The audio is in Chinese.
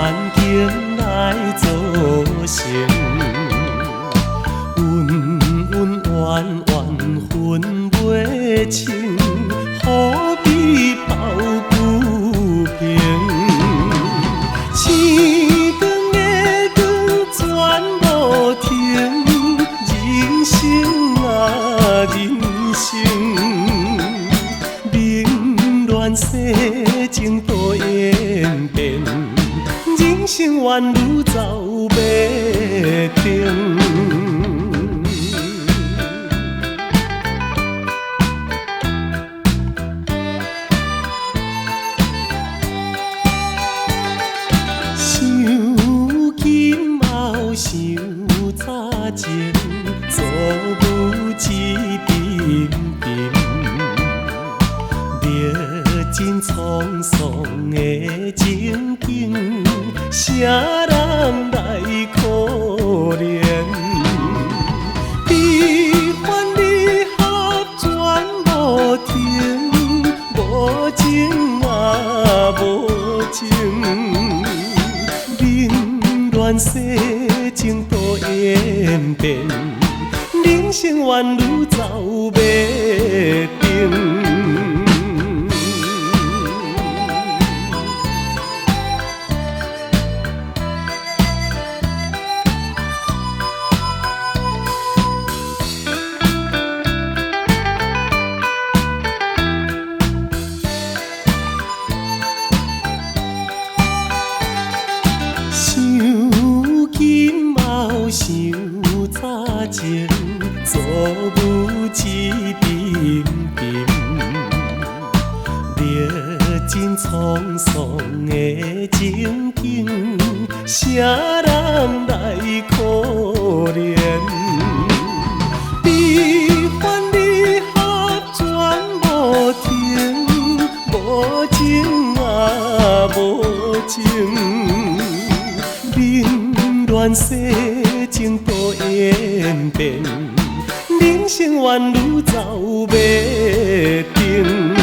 环境来造成，恩恩怨怨分袂清，何必抱不平？星光的光全无停，人生啊人生，冷暖世情多演变，人生缘愈走袂定。想今后想早前，做母一阵阵，历尽沧桑的情景，谁人来可怜？悲欢离合全无停，无情啊无情。冷暖世情多演变，人生缘愈走袂定。想今后想早前，做母一阵阵，历尽沧桑的情景，谁人来可怜？悲欢离合全无停，无情啊无情。冷暖世情多演变，人生缘愈走袂定。